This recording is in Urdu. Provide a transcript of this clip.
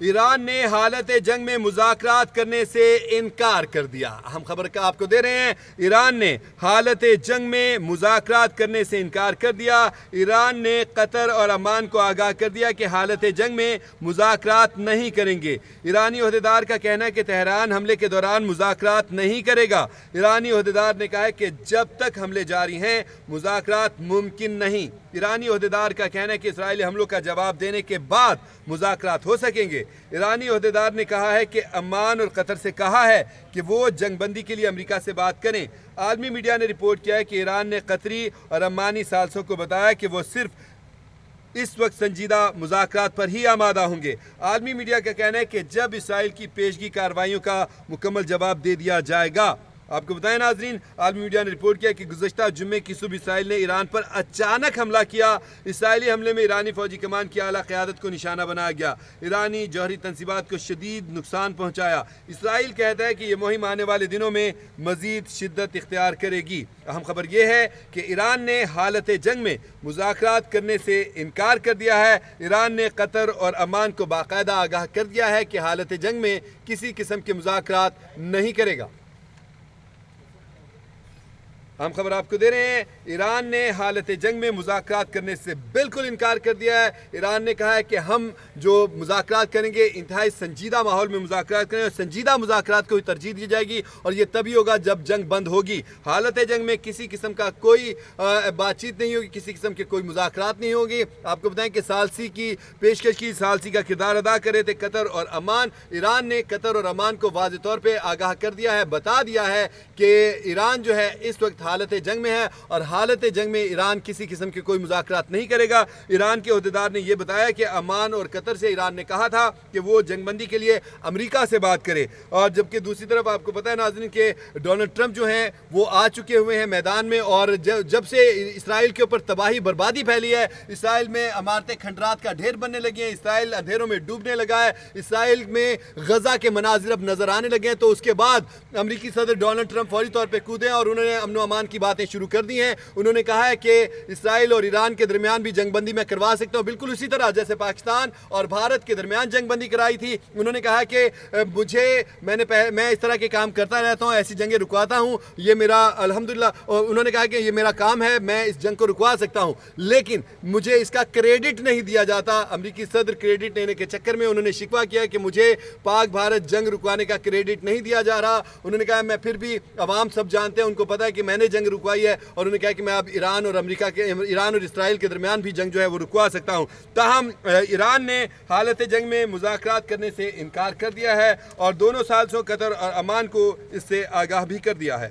ایران نے حالت جنگ میں مذاکرات کرنے سے انکار کر دیا۔ اہم خبر کا آپ کو دے رہے ہیں، ایران نے حالت جنگ میں مذاکرات کرنے سے انکار کر دیا۔ ایران نے قطر اور عمان کو آگاہ کر دیا کہ حالت جنگ میں مذاکرات نہیں کریں گے۔ ایرانی عہدیدار کا کہنا ہے کہ تہران حملے کے دوران مذاکرات نہیں کرے گا۔ ایرانی عہدیدار نے کہا ہے کہ جب تک حملے جاری ہیں مذاکرات ممکن نہیں۔ ایرانی عہدیدار کا کہنا ہے کہ اسرائیلی حملوں کا جواب دینے کے بعد مذاکرات ہو سکیں گے۔ ایرانی عہدیدار نے کہا ہے کہ عمان اور قطر سے کہا ہے کہ وہ جنگ بندی کے لیے امریکہ سے بات کریں۔ عالمی میڈیا نے رپورٹ کیا ہے کہ ایران نے قطری اور عمانی ثالثوں کو بتایا کہ وہ صرف اس وقت سنجیدہ مذاکرات پر ہی آمادہ ہوں گے۔ عالمی میڈیا کا کہنا ہے کہ جب اسرائیل کی پیشگی کارروائیوں کا مکمل جواب دے دیا جائے گا۔ آپ کو بتائیں ناظرین، عالمی میڈیا نے رپورٹ کیا کہ گزشتہ جمعے کی صبح اسرائیل نے ایران پر اچانک حملہ کیا۔ اسرائیلی حملے میں ایرانی فوجی کمان کی اعلیٰ قیادت کو نشانہ بنایا گیا۔ ایرانی جوہری تنصیبات کو شدید نقصان پہنچایا۔ اسرائیل کہتا ہے کہ یہ مہم آنے والے دنوں میں مزید شدت اختیار کرے گی۔ اہم خبر یہ ہے کہ ایران نے حالت جنگ میں مذاکرات کرنے سے انکار کر دیا ہے۔ ایران نے قطر اور عمان کو باقاعدہ آگاہ کر دیا ہے کہ حالت جنگ میں کسی قسم کے مذاکرات نہیں کرے گا۔ ہم خبر آپ کو دے رہے ہیں، ایران نے حالت جنگ میں مذاکرات کرنے سے بالکل انکار کر دیا ہے۔ ایران نے کہا ہے کہ ہم جو مذاکرات کریں گے انتہائی سنجیدہ ماحول میں مذاکرات کریں، اور سنجیدہ مذاکرات کو ہی ترجیح دی جائے گی، اور یہ تبھی ہوگا جب جنگ بند ہوگی۔ حالت جنگ میں کسی قسم کا کوئی بات چیت نہیں ہوگی، کسی قسم کے کوئی مذاکرات نہیں ہوگی۔ آپ کو بتائیں کہ ثالثی کی پیشکش کی، ثالثی کا کردار ادا کر رہے تھے قطر اور عمان۔ ایران نے قطر اور عمان کو واضح طور پہ آگاہ کر دیا ہے، بتا دیا ہے کہ ایران جو ہے اس وقت حالت جنگ میں ہے، اور حالت جنگ میں ایران کسی قسم کے کوئی مذاکرات نہیں کرے گا۔ ایران کے عہدیدار نے یہ بتایا کہ عمان اور قطر سے ایران نے کہا تھا کہ وہ جنگ بندی کے لیے امریکہ سے بات کرے، اور جبکہ دوسری طرف آپ کو پتہ ہے ناظرین کہ ڈونلڈ ٹرمپ جو ہیں وہ آ چکے ہوئے ہیں میدان میں، اور جب سے اسرائیل کے اوپر تباہی بربادی پھیلی ہے، اسرائیل میں عمارتیں کھنڈرات کا ڈھیر بننے لگی ہیں، اسرائیل اندھیروں میں ڈوبنے لگا ہے، اسرائیل میں غزہ کے مناظر اب نظر آنے لگے ہیں، تو اس کے بعد امریکی صدر ڈونلڈ ٹرمپ فوری طور پہ کودے اور انہوں نے امن و امان کی باتیں شروع کر دی ہیں۔ انہوں نے کہا ہے کہ اسرائیل اور ایران کے درمیان بھی جنگ بندی میں کروا سکتا ہوں، بالکل اسی طرح جیسے پاکستان اور بھارت کے درمیان جنگ بندی کرائی تھی۔ انہوں نے کہا کہ میں اس طرح کے کام کرتا رہتا ہوں، ایسی جنگیں رکواتا ہوں، یہ میرا الحمدللہ، اور انہوں نے کہا کہ یہ میرا کام ہے، میں اس جنگ کو رکوا سکتا ہوں، لیکن مجھے اس کا کریڈٹ نہیں دیا جاتا۔ امریکی صدر کریڈٹ لینے کے چکر میں انہوں نے شکوہ کیا کہ مجھے پاک بھارت جنگ رکوانے کا کریڈٹ نہیں دیا جا رہا۔ انہوں نے کہا میں پھر بھی، عوام سب جانتے ہیں، ان کو پتا ہے کہ میں نے جنگ رکوائی ہے، اور انہوں نے کہا کہ میں اب ایران اور اسرائیل کے درمیان بھی جنگ جو ہے وہ رکوا سکتا ہوں۔ تاہم ایران نے حالت جنگ میں مذاکرات کرنے سے انکار کر دیا ہے، اور دونوں ثالثوں قطر اور عمان کو اس سے آگاہ بھی کر دیا ہے۔